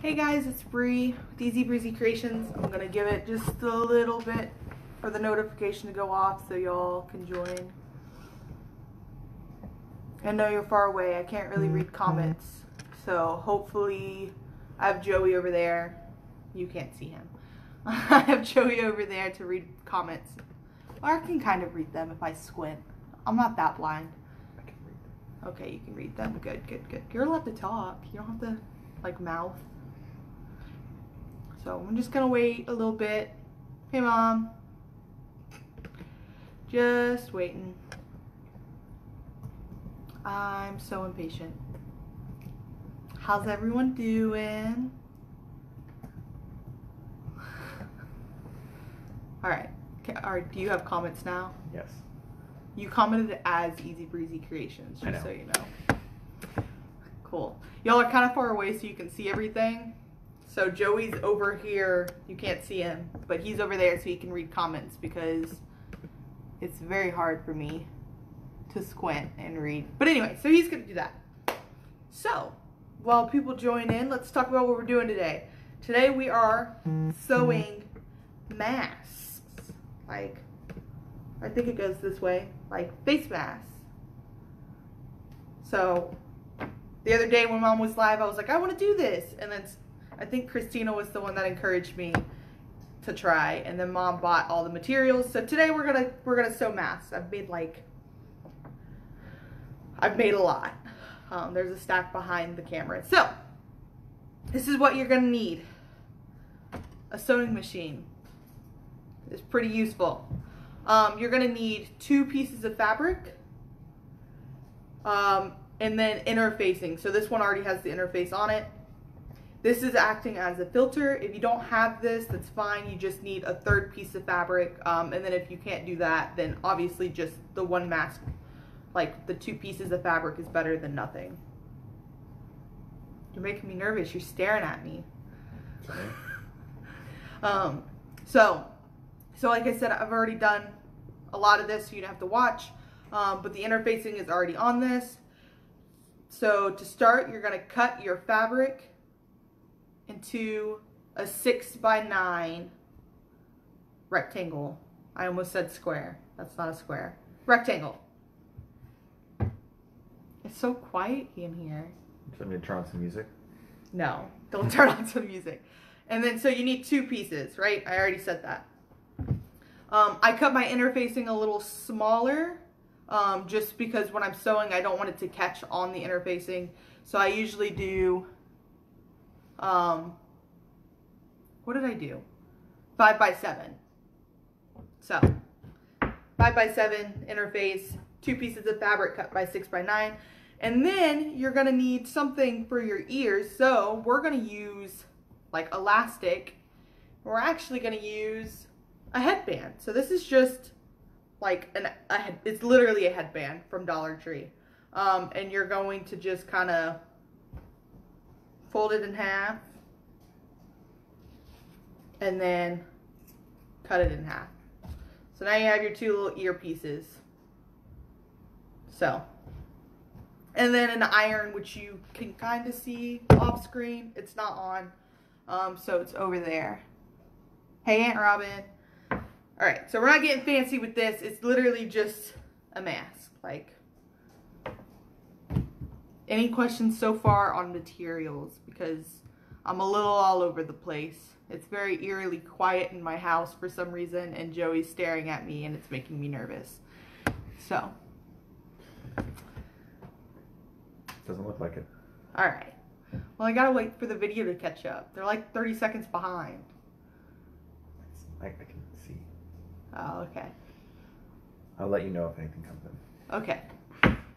Hey guys, it's Bree with Easy Breezy Creations. I'm gonna give it just a little bit for the notification to go off so y'all can join. I know you're far away, I can't really read comments, so hopefully I have Joey over there. You can't see him. I have Joey over there to read comments. Or I can kind of read them if I squint. I'm not that blind. I can read them. Okay, you can read them. Good. You're allowed to talk. You don't have to, like, mouth. So I'm just gonna wait a little bit. Hey, Mom. Just waiting. I'm so impatient. How's everyone doing? Alright. Do you have comments now? Yes. You commented as Easy Breezy Creations, just so you know. Cool. Y'all are kind of far away so you can see everything. So Joey's over here. You can't see him, but he's over there so he can read comments because it's very hard for me to squint and read. But anyway, so he's going to do that. So, while people join in, let's talk about what we're doing today. Today we are sewing masks. Like, I think it goes this way, like face masks. So, the other day when Mom was live, I was like, I want to do this. And then I think Christina was the one that encouraged me to try. And then Mom bought all the materials. So today we're gonna sew masks. I've made a lot. There's a stack behind the camera. So, this is what you're gonna need. A sewing machine. It's pretty useful. You're gonna need 2 pieces of fabric. And then interfacing. So this one already has the interface on it. This is acting as a filter. If you don't have this, that's fine. You just need a 3rd piece of fabric. And then if you can't do that, then obviously just the one mask, like the 2 pieces of fabric, is better than nothing. You're making me nervous. You're staring at me. So like I said, I've already done a lot of this, so you don't have to watch. But the interfacing is already on this. So to start, you're gonna cut your fabric into a 6x9 rectangle. I almost said square. That's not a square. Rectangle. It's so quiet in here. Let me turn on some music. No, don't turn on some music. And then, so you need 2 pieces, right? I already said that. I cut my interfacing a little smaller, just because when I'm sewing, I don't want it to catch on the interfacing. So I usually do, what did I do? 5x7. So 5x7 interface, 2 pieces of fabric cut by 6x9. And then you're gonna need something for your ears. So we're gonna use like elastic. We're actually gonna use a headband. So this is just like it's literally a headband from Dollar Tree. And you're going to just kind of fold it in half and then cut it in half. So now you have your 2 little ear pieces. So, and then an iron, which you can kind of see off screen. It's not on, so it's over there. Hey, Aunt Robin. All right, so we're not getting fancy with this. It's literally just a mask. Like, any questions so far on materials? Because I'm a little all over the place. It's very eerily quiet in my house for some reason, and Joey's staring at me, and it's making me nervous. So. Doesn't look like it. All right. Well, I gotta wait for the video to catch up. They're like 30 seconds behind. I can see. Oh, okay. I'll let you know if anything comes in. Okay.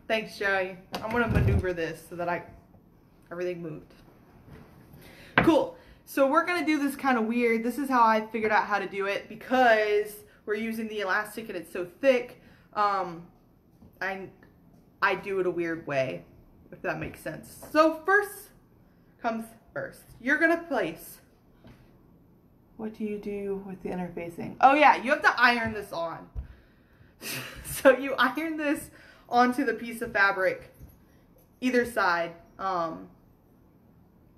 Thanks, Joey. I'm gonna maneuver this so that everything moved. Cool. So we're gonna do this kind of weird. This is how I figured out how to do it because we're using the elastic and it's so thick. I do it a weird way, if that makes sense. So first comes first. You're gonna place. What do you do with the interfacing? Oh yeah, you have to iron this on. So you iron this onto the piece of fabric, either side,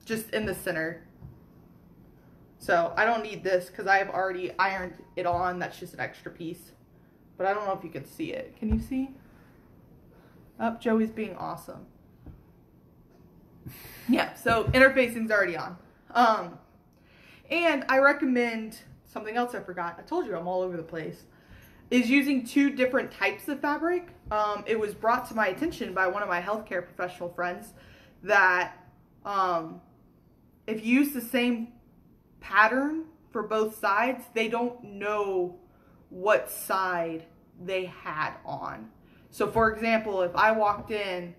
just in the center. So I don't need this because I have already ironed it on. That's just an extra piece. But I don't know if you can see it. Can you see? Oh, Joey's being awesome. Yeah, so interfacing's already on. And I recommend something else I forgot. I told you I'm all over the place. Is using 2 different types of fabric. It was brought to my attention by one of my healthcare professional friends that if you use the same pattern for both sides, they don't know what side they had on. So for example, if I walked in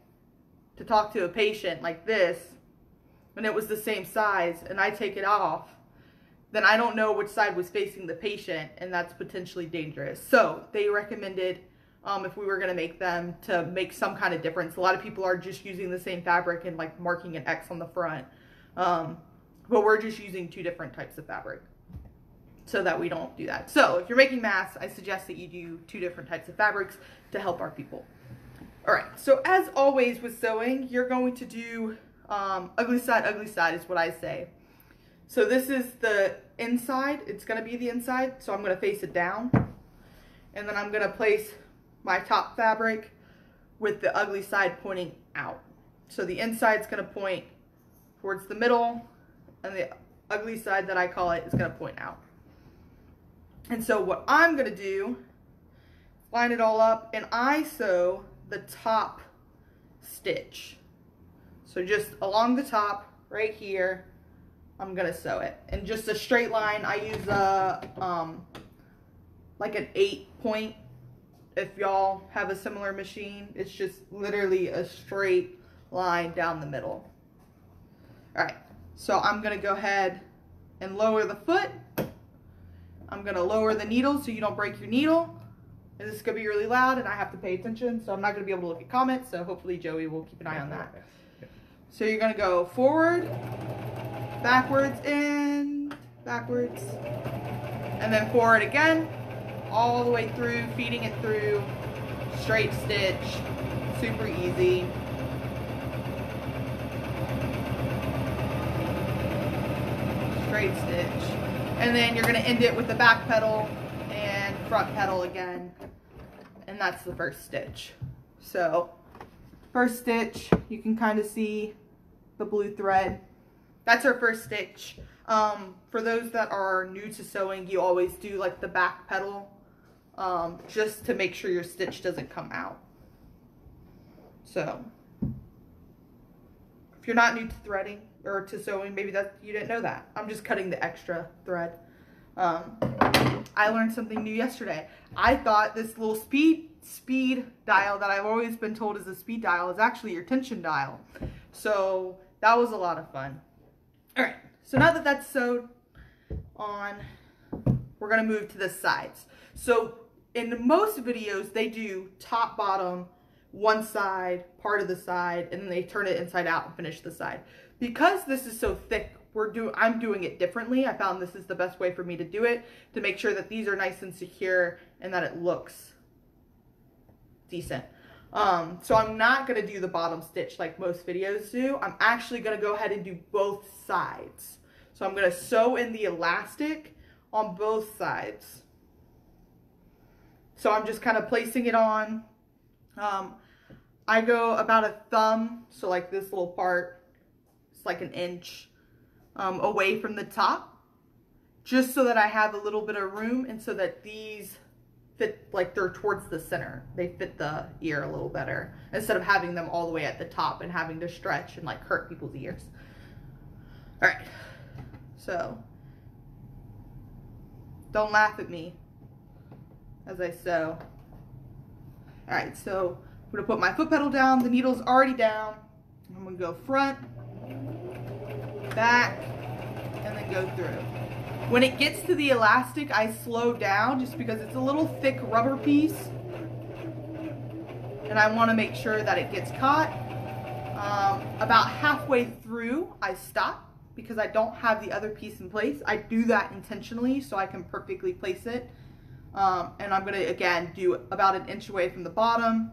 to talk to a patient like this, and it was the same size, and I take it off, then I don't know which side was facing the patient, and that's potentially dangerous. So they recommended, if we were gonna make them, to make some kind of difference. A lot of people are just using the same fabric and like marking an X on the front. But we're just using 2 different types of fabric so that we don't do that. So if you're making masks, I suggest that you do 2 different types of fabrics to help our people. All right, so as always with sewing, you're going to do ugly side is what I say. So this is the inside, it's gonna be the inside, so I'm gonna face it down. And then I'm gonna place my top fabric with the ugly side pointing out. So the inside's gonna point towards the middle, and the ugly side that I call it is gonna point out. And so what I'm gonna do, line it all up, and I sew the top stitch. So just along the top, right here, I'm gonna sew it. And just a straight line, I use a, like an 8-point, if y'all have a similar machine. It's just literally a straight line down the middle. All right, so I'm gonna go ahead and lower the foot. I'm gonna lower the needle so you don't break your needle. And this is gonna be really loud and I have to pay attention, so I'm not gonna be able to look at comments, so hopefully Joey will keep an eye on that. So you're gonna go forward, backwards, and backwards, and then forward again, all the way through, feeding it through, straight stitch, super easy. Straight stitch. And then you're gonna end it with the back pedal and front pedal again. And that's the first stitch. So, first stitch, you can kind of see the blue thread. That's our first stitch. For those that are new to sewing, you always do like the back pedal, just to make sure your stitch doesn't come out. So, if you're not new to threading or to sewing, maybe that you didn't know that. I'm just cutting the extra thread. I learned something new yesterday. I thought this little speed dial that I've always been told is a speed dial is actually your tension dial. So that was a lot of fun. All right, so now that that's sewed on, we're gonna move to the sides. So in most videos, they do top, bottom, one side, part of the side, and then they turn it inside out and finish the side. Because this is so thick, I'm doing it differently. I found this is the best way for me to do it, to make sure that these are nice and secure and that it looks decent. So I'm not gonna do the bottom stitch like most videos do. I'm actually gonna go ahead and do both sides. So I'm gonna sew in the elastic on both sides. So I'm just kind of placing it on. I go about a thumb, so like this little part, it's like an inch away from the top, just so that I have a little bit of room and so that these fit, like they're towards the center. They fit the ear a little better instead of having them all the way at the top and having to stretch and like hurt people's ears. All right, so don't laugh at me as I sew. All right, so I'm gonna put my foot pedal down. The needle's already down. I'm gonna go front, back, and then go through. When it gets to the elastic, I slow down just because it's a little thick rubber piece and I want to make sure that it gets caught. About halfway through, I stop because I don't have the other piece in place. I do that intentionally so I can perfectly place it. And I'm going to, again, do about an inch away from the bottom,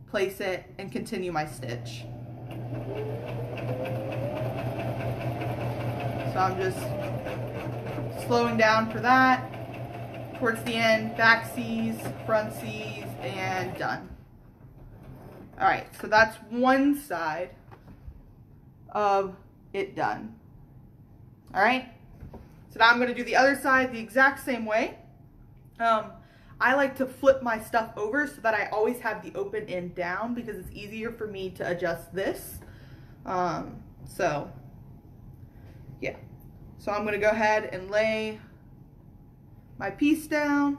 place it, and continue my stitch. So I'm just slowing down for that. Towards the end, back C's, front C's, and done. All right, so that's one side of it done. All right, so now I'm gonna do the other side the exact same way. I like to flip my stuff over so that I always have the open end down because it's easier for me to adjust this. So yeah, so I'm gonna go ahead and lay my piece down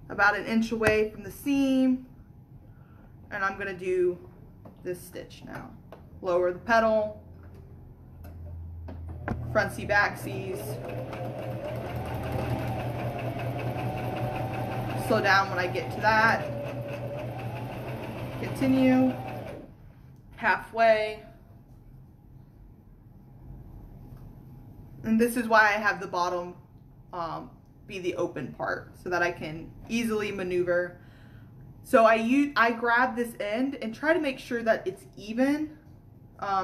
about an inch away from the seam, and I'm gonna do this stitch now. Lower the pedal, front C, back C's, slow down when I get to that, continue, halfway, and this is why I have the bottom be the open part so that I can easily maneuver. So I grab this end and try to make sure that it's even.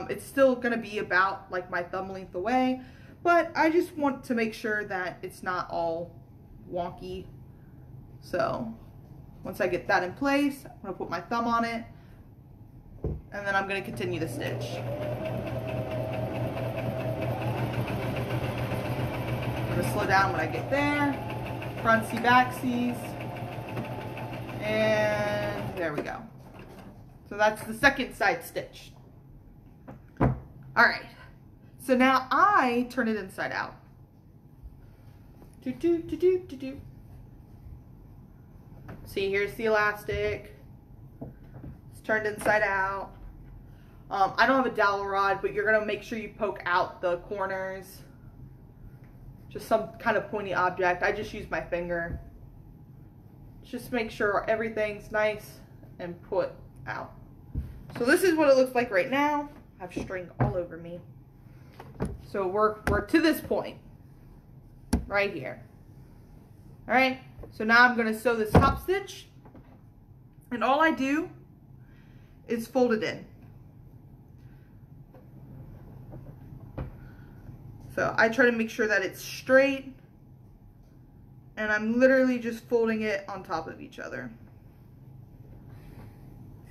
It's still gonna be about like my thumb length away, but I just want to make sure that it's not all wonky. So once I get that in place, I'm gonna put my thumb on it, and then I'm gonna continue the stitch. I'm gonna slow down when I get there, front C, back C's, and there we go. So that's the second side stitch. All right, so now I turn it inside out. See, here's the elastic. It's turned inside out. I don't have a dowel rod, but you're gonna make sure you poke out the corners. Just some kind of pointy object. I just use my finger. Just make sure everything's nice and put out. So this is what it looks like right now. I have string all over me. So we're to this point right here. All right, so now I'm gonna sew this top stitch, and all I do is fold it in. So I try to make sure that it's straight, and I'm literally just folding it on top of each other.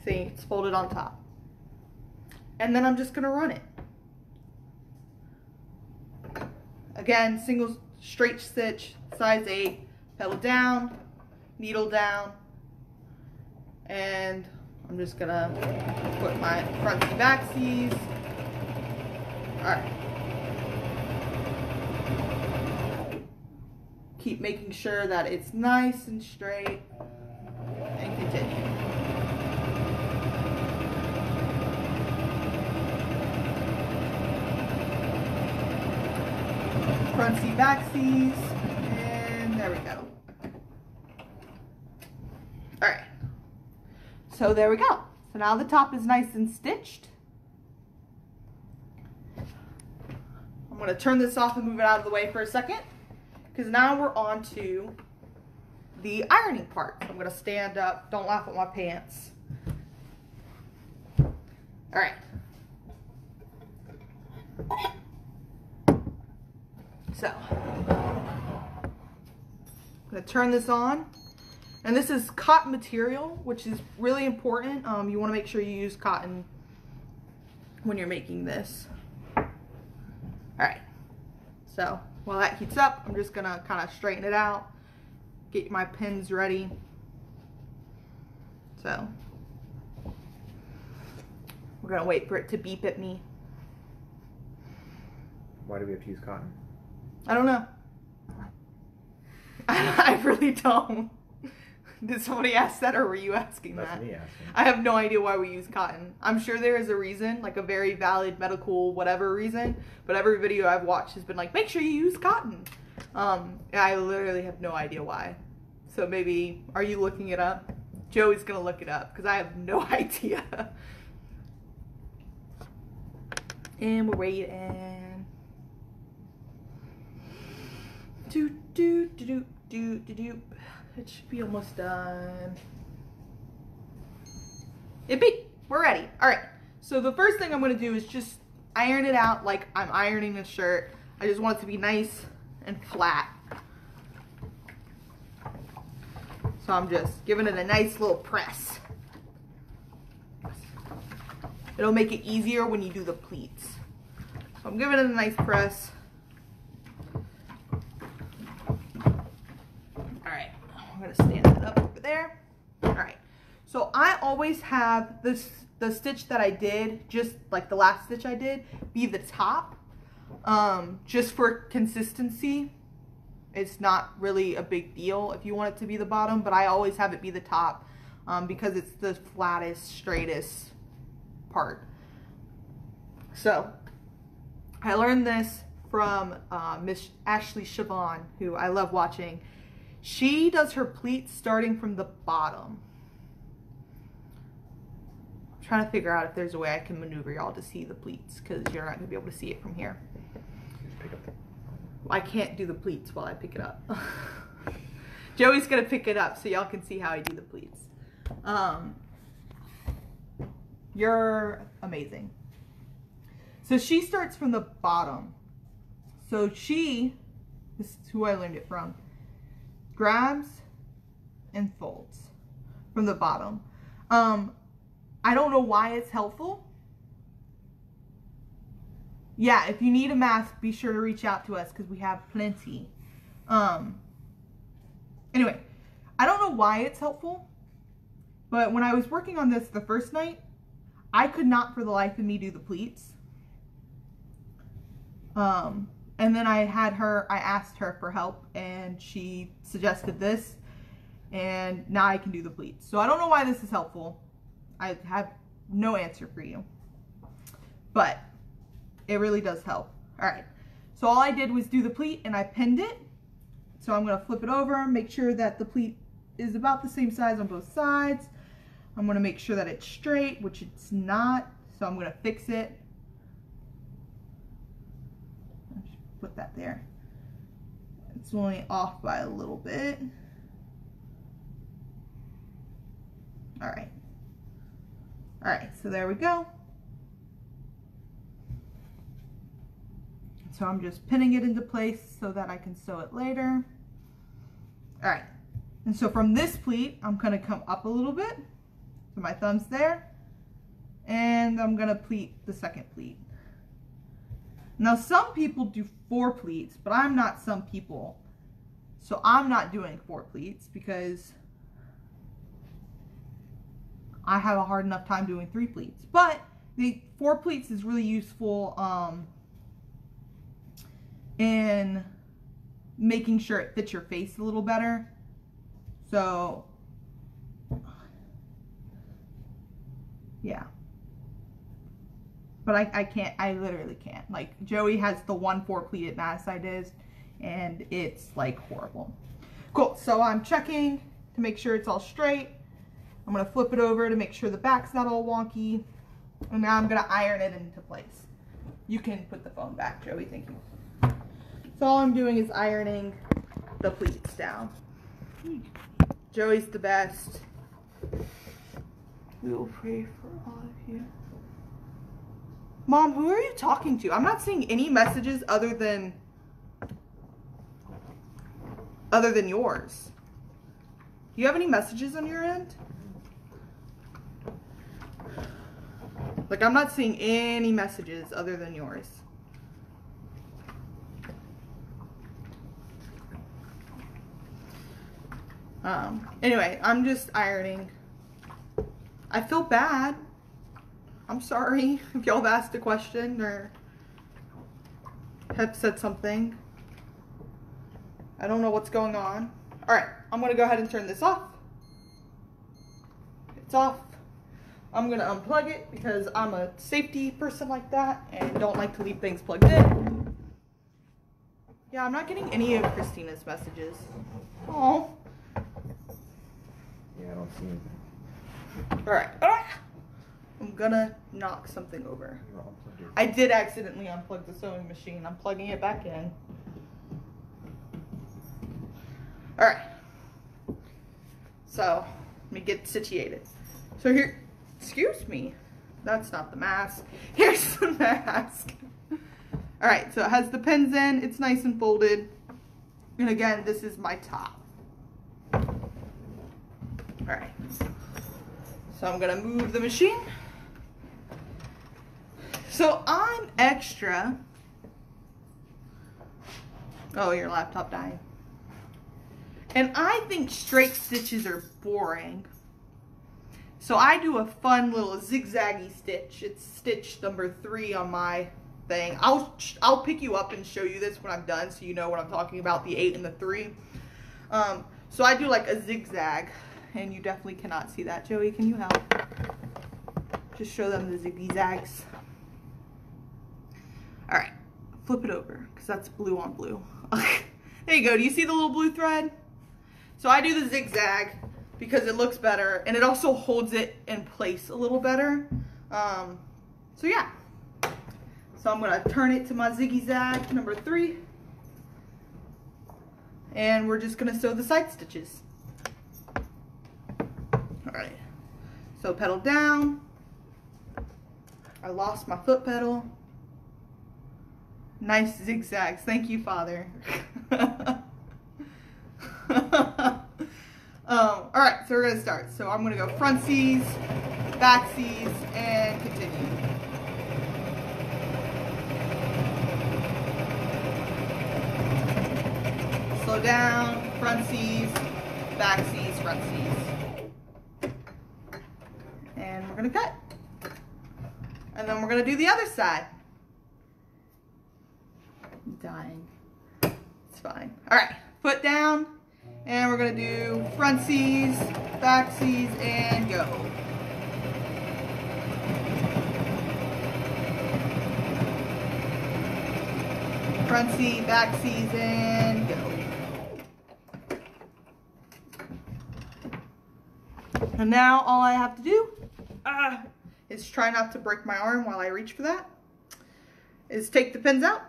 See, it's folded on top. And then I'm just gonna run it. Again, single straight stitch, size 8, pedal down, needle down, and I'm just gonna put my front and back C's. All right. Keep making sure that it's nice and straight, and continue. Front C, back C's, and there we go. All right, so there we go. So now the top is nice and stitched. I'm gonna turn this off and move it out of the way for a second, because now we're on to the ironing part. I'm gonna stand up, don't laugh at my pants. All right. So, I'm gonna turn this on. And this is cotton material, which is really important. You wanna make sure you use cotton when you're making this. All right, so while that heats up, I'm just gonna kind of straighten it out, get my pins ready. So, we're gonna wait for it to beep at me. Why do we have to use cotton? I don't know. I really don't. Did somebody ask that, or were you asking that? That's me asking. I have no idea why we use cotton. I'm sure there is a reason, like a very valid medical whatever reason, but every video I've watched has been like, make sure you use cotton. I literally have no idea why. So maybe, are you looking it up? Joey's gonna look it up, because I have no idea. And we're waiting. It should be almost done. We're ready. All right. So the first thing I'm going to do is just iron it out like I'm ironing a shirt. I just want it to be nice and flat. So I'm just giving it a nice little press. It'll make it easier when you do the pleats. So I'm giving it a nice press. Alright, I'm gonna stand it up over there. Alright, so I always have this, the stitch that I did, just like the last stitch I did, be the top. Just for consistency. It's not really a big deal if you want it to be the bottom, but I always have it be the top because it's the flattest, straightest part. So I learned this from Miss Ashley Siobhan, who I love watching. She does her pleats starting from the bottom. I'm trying to figure out if there's a way I can maneuver y'all to see the pleats, because you're not going to be able to see it from here. Just pick up the... I can't do the pleats while I pick it up. Joey's going to pick it up so y'all can see how I do the pleats. You're amazing. So she starts from the bottom. So she, this is who I learned it from, grabs and folds from the bottom. I don't know why it's helpful. Yeah, if you need a mask, be sure to reach out to us because we have plenty. Anyway, I don't know why it's helpful, but when I was working on this the first night, I could not for the life of me do the pleats. And then I asked her for help and she suggested this, and now I can do the pleats. So I don't know why this is helpful. I have no answer for you, but it really does help. All right, so all I did was do the pleat and I pinned it. So I'm gonna flip it over, make sure that the pleat is about the same size on both sides. I'm gonna make sure that it's straight, which it's not, so I'm gonna fix it. Just put that there. It's only off by a little bit. All right. All right, so there we go. So I'm just pinning it into place so that I can sew it later. All right, and so from this pleat, I'm gonna come up a little bit. So my thumb's there, and I'm gonna pleat the second pleat. Now some people do 4 pleats, but I'm not some people. So I'm not doing 4 pleats because I have a hard enough time doing 3 pleats. But the 4 pleats is really useful in making sure it fits your face a little better. So yeah, but I literally can't. Like Joey has the 1 4 pleated mask I did, and it's like horrible. Cool, so I'm checking to make sure it's all straight. I'm gonna flip it over to make sure the back's not all wonky, and now I'm gonna iron it into place. You can put the phone back, Joey, thank you. So all I'm doing is ironing the pleats down. Joey's the best. We will pray for all of you. Mom, who are you talking to? I'm not seeing any messages other than yours. Do you have any messages on your end? Like, I'm not seeing any messages other than yours. Anyway, I'm just ironing. I feel bad. I'm sorry if y'all have asked a question or have said something. I don't know what's going on. Alright, I'm going to go ahead and turn this off. It's off. I'm going to unplug it because I'm a safety person like that and don't like to leave things plugged in. Yeah, I'm not getting any of Christina's messages. Oh. Yeah, I don't see anything. Alright. I'm gonna knock something over. I did accidentally unplug the sewing machine. I'm plugging it back in. Alright. So, let me get situated. So here, excuse me. That's not the mask. Here's the mask. All right, so it has the pins in. It's nice and folded. And again, this is my top. All right. So I'm gonna move the machine. So I'm extra. Oh, your laptop dying. And I think straight stitches are boring. So I do a fun little zigzaggy stitch. It's stitch number 3 on my thing. I'll pick you up and show you this when I'm done so you know what I'm talking about, the 8 and the 3. So I do like a zigzag, and you definitely cannot see that. Joey, can you help? Just show them the zigzags. All right, flip it over because that's blue on blue. There you go. Do you see the little blue thread? So I do the zigzag because it looks better, and it also holds it in place a little better. So yeah. So I'm gonna turn it to my ziggy zag number 3. And we're just gonna sew the side stitches. All right, so pedal down. I lost my foot pedal. Nice zigzags, thank you, Father. All right, so we're gonna start. So I'm gonna go front C's, back C's, and continue. Slow down, front C's, back C's, front C's. And we're gonna cut. And then we're gonna do the other side. I'm dying. It's fine. All right, foot down. And we're gonna do front C's, back C's, and go. Front C, back C's, and go. And now all I have to do is try not to break my arm while I reach for that, is take the pins out.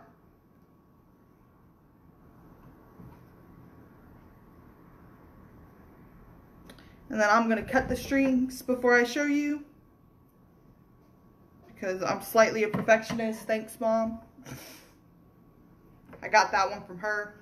And then I'm going to cut the strings before I show you, because I'm slightly a perfectionist. Thanks, Mom. I got that one from her.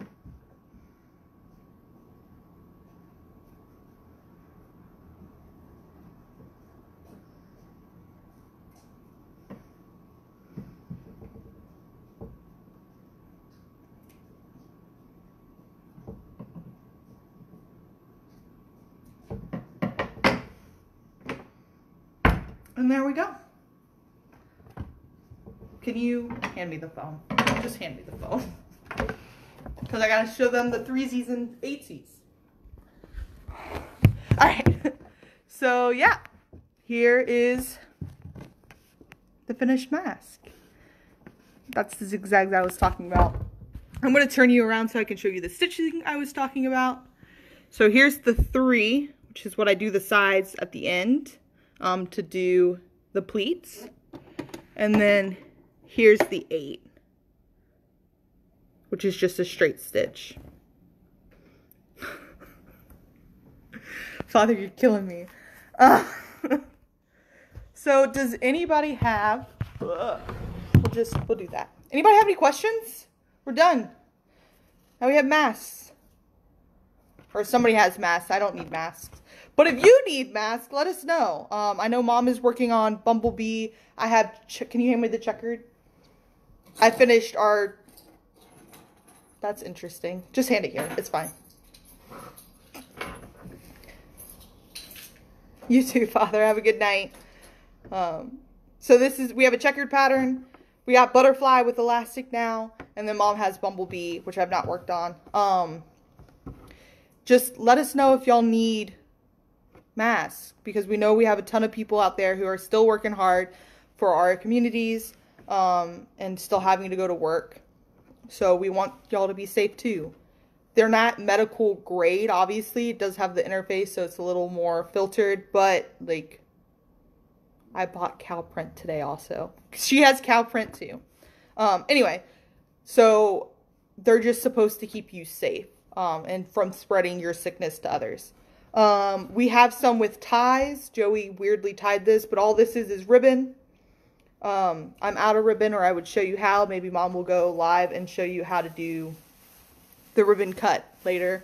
And there we go. Can you hand me the phone? Just hand me the phone. Because I gotta show them the 3Z's and 8Z's. Alright. So yeah. Here is the finished mask. That's the zigzags I was talking about. I'm gonna turn you around so I can show you the stitching I was talking about. So here's the 3, which is what I do the sides at the end. To do the pleats, and then here's the 8, which is just a straight stitch. Father, you're killing me. So does anybody have, we'll do that. Anybody have any questions? We're done. Now we have masks. Or somebody has masks. I don't need masks. But if you need masks, let us know. I know Mom is working on Bumblebee. I have, can you hand me the checkered? I finished our, that's interesting. Just hand it here. It's fine. You too, Father. Have a good night. So this is, we have a checkered pattern. We got butterfly with elastic now. And then Mom has Bumblebee, which I've not worked on. Just let us know if y'all need masks, because we know we have a ton of people out there who are still working hard for our communities and still having to go to work. So we want y'all to be safe too. They're not medical grade, obviously. It does have the interface, so it's a little more filtered, but like I bought cow print today also. She has cow print too. Anyway, so they're just supposed to keep you safe and from spreading your sickness to others. We have some with ties. Joey weirdly tied this, but all this is ribbon. I'm out of ribbon, or I would show you how. Maybe Mom will go live and show you how to do the ribbon cut later.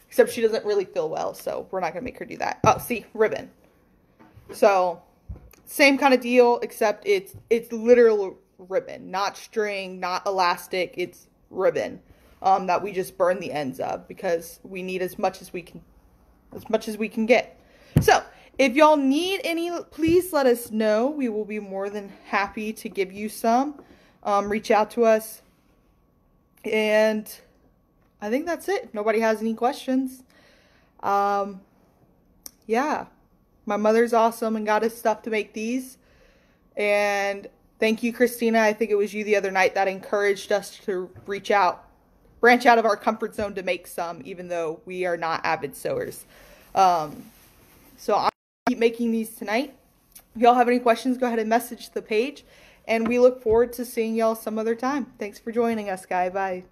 Except she doesn't really feel well, so we're not going to make her do that. Oh, see, ribbon. So, same kind of deal, except it's literal ribbon, not string, not elastic. It's ribbon that we just burn the ends of because we need as much as we can get. So, if y'all need any, please let us know. We will be more than happy to give you some. Reach out to us. And I think that's it. If nobody has any questions. Yeah. My mother's awesome and got us stuff to make these. And thank you, Christina. I think it was you the other night that encouraged us to branch out of our comfort zone to make some, even though we are not avid sewers. So I'm keep making these tonight. If y'all have any questions, go ahead and message the page, and we look forward to seeing y'all some other time. Thanks for joining us, guys. Bye.